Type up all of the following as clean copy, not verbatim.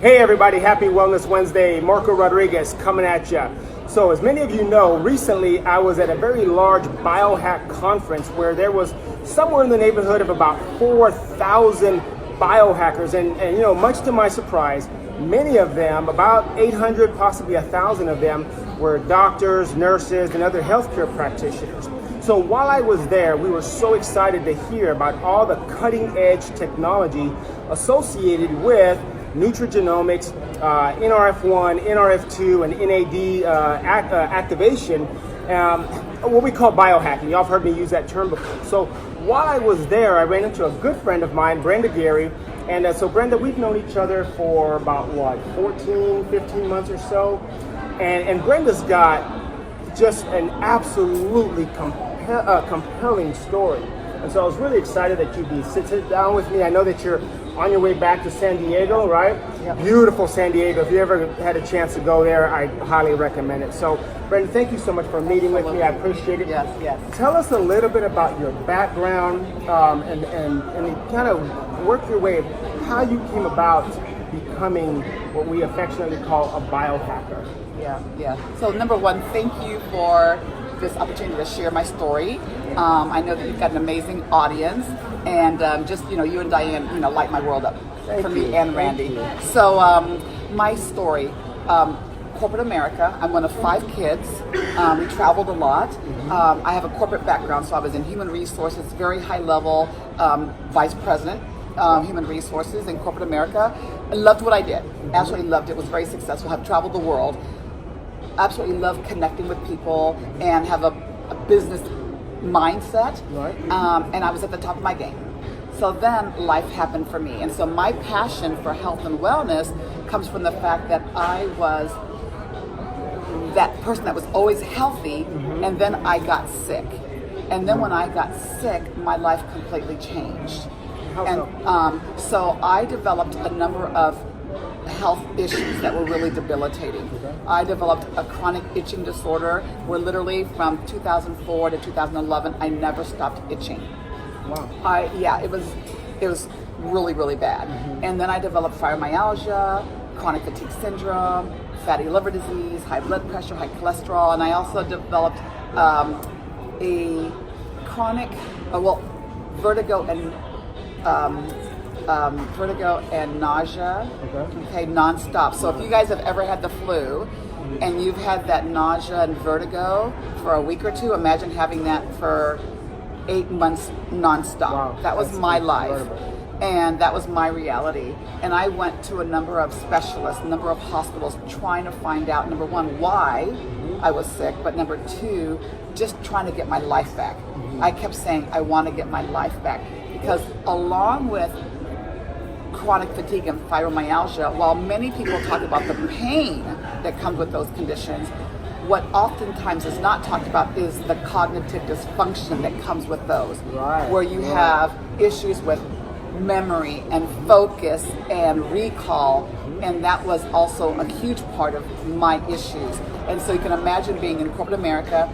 Hey everybody, happy Wellness Wednesday. Marco Rodriguez coming at you. So as many of you know, recently I was at a very large biohack conference where there was somewhere in the neighborhood of about 4,000 biohackers. And you know, much to my surprise, many of them, about 800, possibly 1,000 of them, were doctors, nurses, and other healthcare practitioners. So while I was there, we were so excited to hear about all the cutting edge technology associated with nutrigenomics, NRF1, NRF2, and NAD activation, what we call biohacking. Y'all have heard me use that term before. So while I was there, I ran into a good friend of mine, Brenda Geary. And so Brenda, we've known each other for about, 14, 15 months or so. And Brenda's got just an absolutely compelling story. And so I was really excited that you'd be sit down with me. I know that you're on your way back to San Diego, right? Yep. Beautiful San Diego. If you ever had a chance to go there, I highly recommend it. So, Brenda, thank you so much for meeting with me. I appreciate it. Yes. Tell us a little bit about your background and kind of work your way of how you came about becoming what we affectionately call a biohacker. Yeah. So number one, thank you for this opportunity to share my story. I know that you've got an amazing audience, and you and Diane, light my world up for me and Randy. So my story, corporate America. I'm one of 5 kids. We traveled a lot. I have a corporate background, so I was in human resources, very high level, vice president. Human resources in corporate America. I loved what I did. Absolutely loved it. Was very successful. Have traveled the world. Absolutely love connecting with people and have a business mindset. Right. And I was at the top of my game. So then life happened for me. And so my passion for health and wellness comes from the fact that I was that person that was always healthy, and then I got sick. And then when I got sick, my life completely changed. So I developed a number of health issues that were really debilitating. Okay. I developed a chronic itching disorder where literally from 2004 to 2011 I never stopped itching. Wow. It was really, really bad. And then I developed fibromyalgia, chronic fatigue syndrome, fatty liver disease, high blood pressure, high cholesterol, and I also developed a chronic vertigo and nausea, okay, nonstop. So if you guys have ever had the flu and you've had that nausea and vertigo for a week or two, imagine having that for 8 months nonstop. Wow, that was my life. Incredible. And that was my reality. And I went to a number of specialists, a number of hospitals, trying to find out, number one, why I was sick, but number two, just trying to get my life back. I kept saying, I want to get my life back. Because along with chronic fatigue and fibromyalgia, while many people talk about the pain that comes with those conditions, what oftentimes is not talked about is the cognitive dysfunction that comes with those. Right. Where you have issues with memory and focus and recall, and that was also a huge part of my issues. And so you can imagine being in corporate America,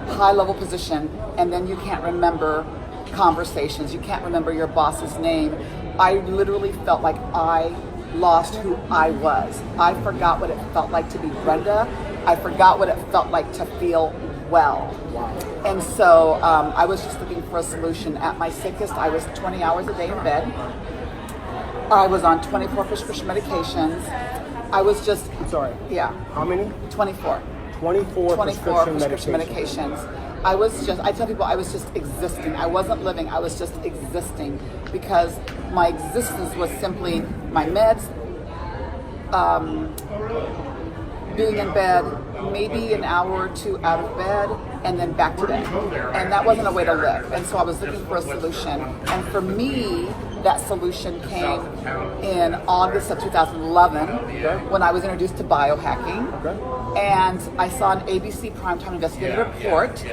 high level position, and then you can't remember conversations, you can't remember your boss's name. I literally felt like I lost who I was. I forgot what it felt like to be Brenda. I forgot what it felt like to feel well. Wow. And so I was just looking for a solution. At my sickest, I was 20 hours a day in bed. I was on 24 prescription medications. I was just... Sorry. Yeah. How many? 24. 24 prescription medications. I tell people I was just existing. I wasn't living, I was just existing, because my existence was simply my meds, being in bed, maybe an hour or two out of bed, and then back to bed. And that wasn't a way to live. And so I was looking for a solution. And for me, that solution came in August of 2011 when I was introduced to biohacking. And I saw an ABC Primetime Investigative Report.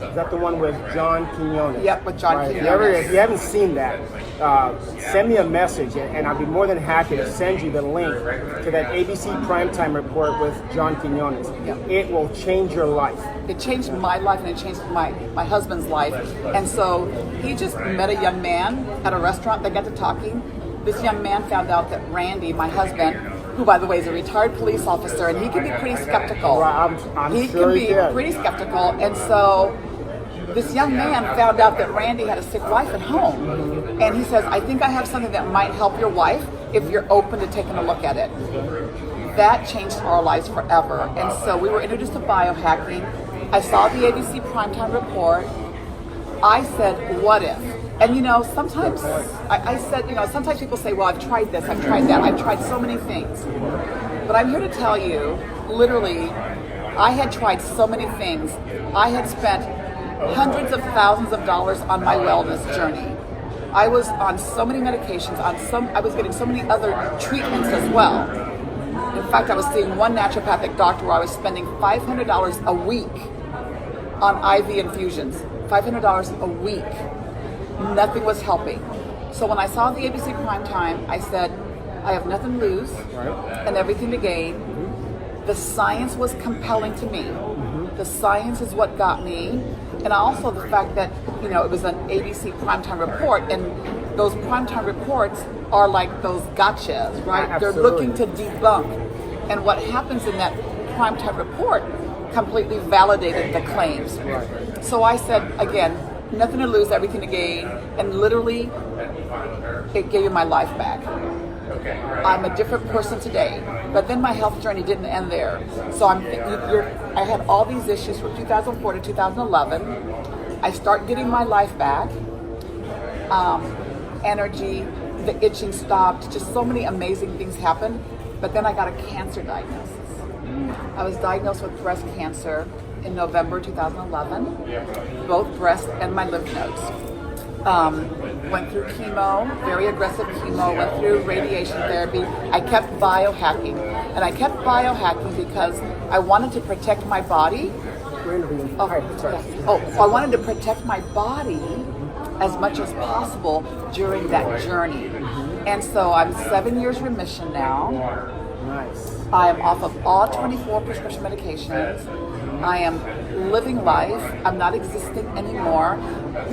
Is that the one with John Quinones? Yep, with John Quinones. If you haven't seen that, send me a message, and I'll be more than happy to send you the link to that ABC Primetime Report with John Quinones. Yep. It will change your life. It changed my life, and it changed my husband's life. And so he just met a young man at a restaurant. They got to talking. This young man found out that Randy, my husband, who, by the way, is a retired police officer, and he can be pretty skeptical. I'm he sure can be pretty skeptical, and so this young man found out that Randy had a sick wife at home, and he says, I think I have something that might help your wife if you're open to taking a look at it. That changed our lives forever, and so we were introduced to biohacking. I saw the ABC Primetime Report. I said, what if? And sometimes I said, sometimes people say, well, I've tried this, I've tried that, I've tried so many things. But I'm here to tell you, literally, I had tried so many things. I had spent hundreds of thousands of dollars on my wellness journey. I was on so many medications, I was getting so many other treatments as well. In fact, I was seeing one naturopathic doctor where I was spending $500 a week on IV infusions. $500 a week. Nothing was helping. So when I saw the ABC Primetime, I said, I have nothing to lose and everything to gain. The science was compelling to me. The science is what got me. And also the fact that, it was an ABC Primetime Report, and those Primetime Reports are like those gotchas, right? Absolutely. They're looking to debunk. And what happens in that Primetime Report completely validated the claims. Right. So I said, again, nothing to lose, everything to gain, and literally, it gave me my life back. I'm a different person today, but then my health journey didn't end there. So I had all these issues from 2004 to 2011. I start getting my life back. Energy, the itching stopped, just so many amazing things happened. But then I got a cancer diagnosis. I was diagnosed with breast cancer in November 2011, both breast and my lymph nodes. Went through chemo, very aggressive chemo, went through radiation therapy. I kept biohacking, and I kept biohacking because I wanted to protect my body. I wanted to protect my body as much as possible during that journey. And so I'm 7 years remission now. Nice. I am off of all 24 prescription medications. I am living life. I'm not existing anymore.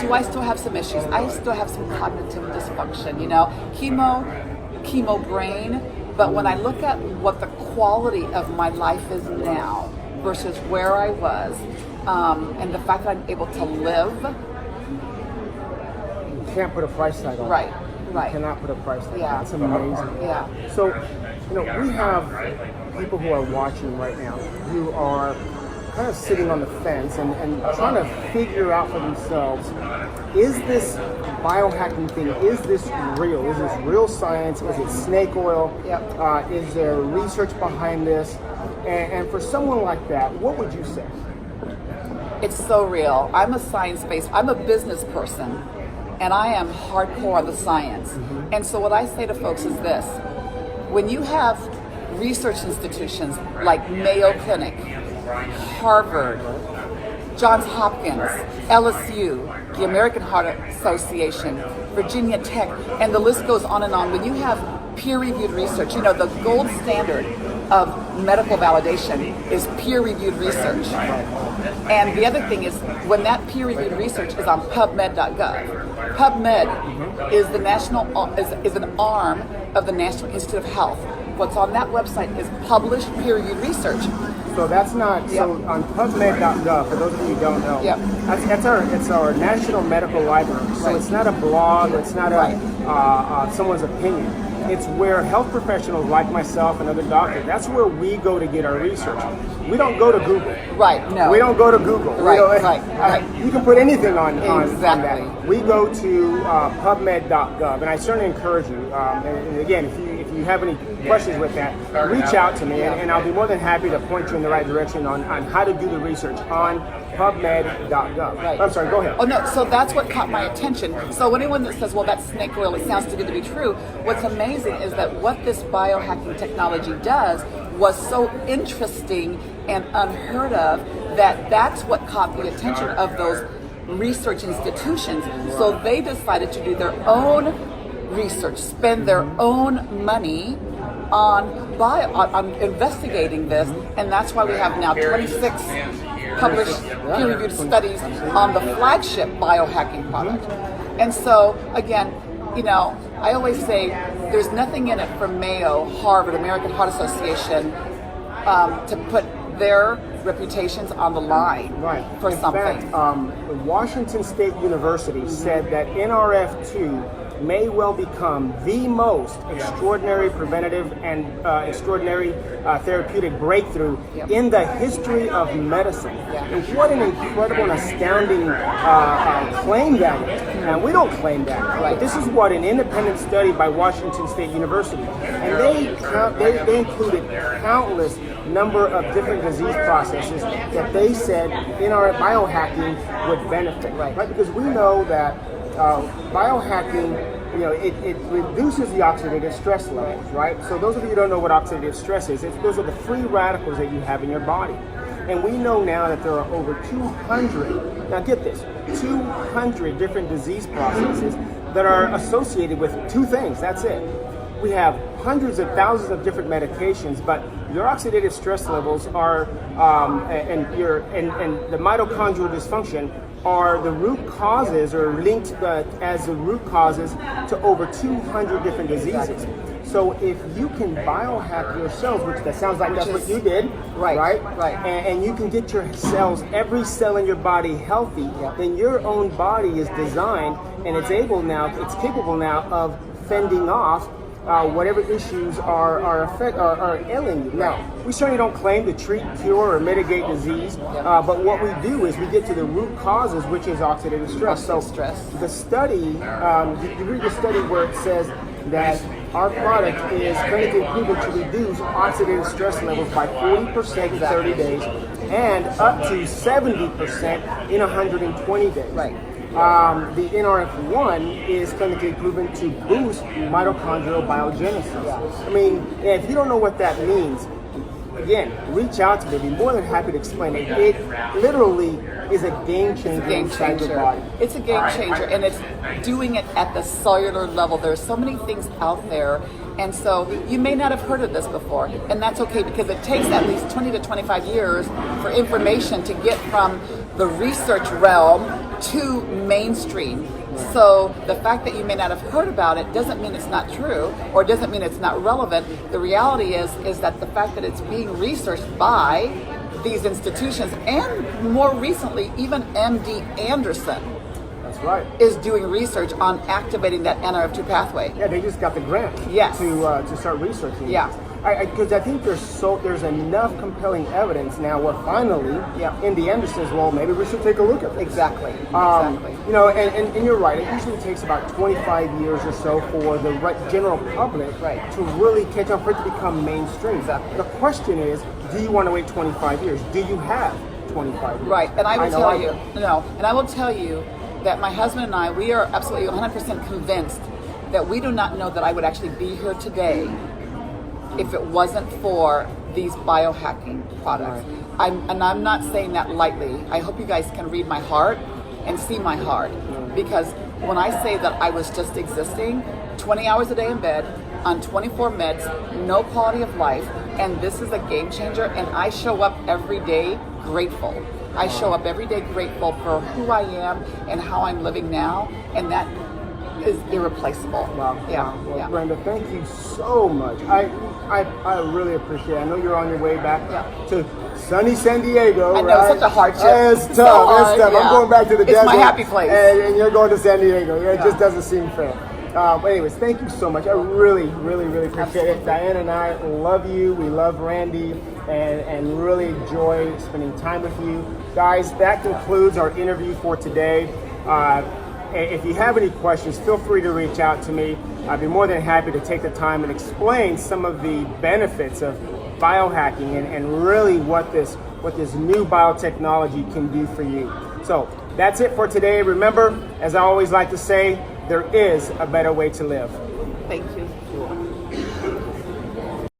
Do I still have some issues? I still have some cognitive dysfunction, chemo brain. But when I look at what the quality of my life is now versus where I was, and the fact that I'm able to live. You can't put a price tag on it. Right. You cannot put a price tag on it. Yeah. That's amazing. Yeah. So, we have people who are watching right now who are kind of sitting on the fence and trying to figure out for themselves, is this biohacking thing, is this real? Is this real science? Is it snake oil? Yep. Is there research behind this? And for someone like that, what would you say? It's so real. I'm a business person, and I am hardcore on the science. And so what I say to folks is this: when you have research institutions like Mayo Clinic, Harvard, Johns Hopkins, LSU, the American Heart Association, Virginia Tech, and the list goes on and on. When you have peer-reviewed research, the gold standard of medical validation is peer-reviewed research. And the other thing is, when that peer-reviewed research is on PubMed.gov, PubMed is the is an arm of the National Institute of Health. What's on that website is published peer-reviewed research. So that's not, so on PubMed.gov, for those of you who don't know, it's our national medical library. So it's not a blog, it's not someone's opinion. It's where health professionals like myself and other doctors, that's where we go to get our research. We don't go to Google. Right, no. We don't go to Google. Right. You can put anything on Exactly. that. We go to PubMed.gov, and I certainly encourage you, and again, if you have any questions with that, reach out to me, and I'll be more than happy to point you in the right direction on how to do the research on PubMed.gov. Right. I'm sorry, go ahead. Oh no, so that's what caught my attention. So anyone that says, well, that's snake oil, it sounds too good to be true, what's amazing is that what this biohacking technology does was so interesting and unheard of that that's what caught the attention of those research institutions. So they decided to do their own research, spend their own money on investigating this, and that's why we have now 26 published peer-reviewed studies on the flagship biohacking product. And so, again, I always say there's nothing in it for Mayo, Harvard, American Heart Association to put their reputations on the line for in something. Fact, Washington State University said that NRF2 may well become the most extraordinary preventative and extraordinary therapeutic breakthrough in the history of medicine. And what an incredible and astounding claim that is. And we don't claim that. But this is what an independent study by Washington State University. And they included countless number of different disease processes that they said in our biohacking would benefit. Right? Because we know that biohacking, it reduces the oxidative stress levels, right? So those of you who don't know what oxidative stress is, those are the free radicals that you have in your body. And we know now that there are over 200, now get this, 200 different disease processes that are associated with two things, that's it. We have hundreds of thousands of different medications, but your oxidative stress levels are, and the mitochondrial dysfunction are the root causes, or linked as the root causes to over 200 different diseases. So if you can biohack your cells, which that sounds like that's what you did, right? And you can get your cells, every cell in your body healthy, then your own body is designed and it's capable now of fending off whatever issues are ailing you. Now, we certainly don't claim to treat, cure, or mitigate disease, but what we do is we get to the root causes, which is oxidative stress. The study, you read the study where it says that our product is clinically proven to reduce oxidative stress levels by 40% in 30 days and up to 70% in 120 days. The NRF1 is clinically proven to boost mitochondrial biogenesis. I mean, if you don't know what that means, again, reach out to me. I'd be more than happy to explain it. It literally is a game changer inside your body. It's a game changer, and it's doing it at the cellular level. There's so many things out there, and so you may not have heard of this before, and that's okay, because it takes at least 20 to 25 years for information to get from the research realm to mainstream. So the fact that you may not have heard about it doesn't mean it's not true, or doesn't mean it's not relevant. The reality is that the fact that it's being researched by these institutions, and more recently even MD Anderson, that's right, is doing research on activating that NRF2 pathway. Yeah, they just got the grant to start researching. Because I think there's enough compelling evidence now where finally MD Anderson says, well, maybe we should take a look at this. Exactly. And you're right. It usually takes about 25 years or so for the general public to really catch on, for it to become mainstream. Exactly. The question is, do you want to wait 25 years? Do you have 25 years? Right. And I will tell you that my husband and I, we are absolutely 100% convinced that we do not know that I would actually be here today if it wasn't for these biohacking products. I'm not saying that lightly. I hope you guys can read my heart and see my heart, because when I say that I was just existing 20 hours a day in bed on 24 meds, no quality of life, and this is a game changer, and I show up every day grateful. I show up every day grateful for who I am and how I'm living now, and that is irreplaceable. Well, Brenda, thank you so much. I really appreciate it. I know you're on your way back to sunny San Diego. I know, it's such a hardship. It's tough. It's tough. I'm going back to the desert. It's my happy place. And you're going to San Diego. It just doesn't seem fair. But anyways, thank you so much. I really, really, really appreciate it. Diane and I love you. We love Randy, and really enjoy spending time with you. Guys, that concludes our interview for today. If you have any questions, feel free to reach out to me. I'd be more than happy to take the time and explain some of the benefits of biohacking and really what this new biotechnology can do for you. So that's it for today. Remember, as I always like to say, there is a better way to live. Thank you.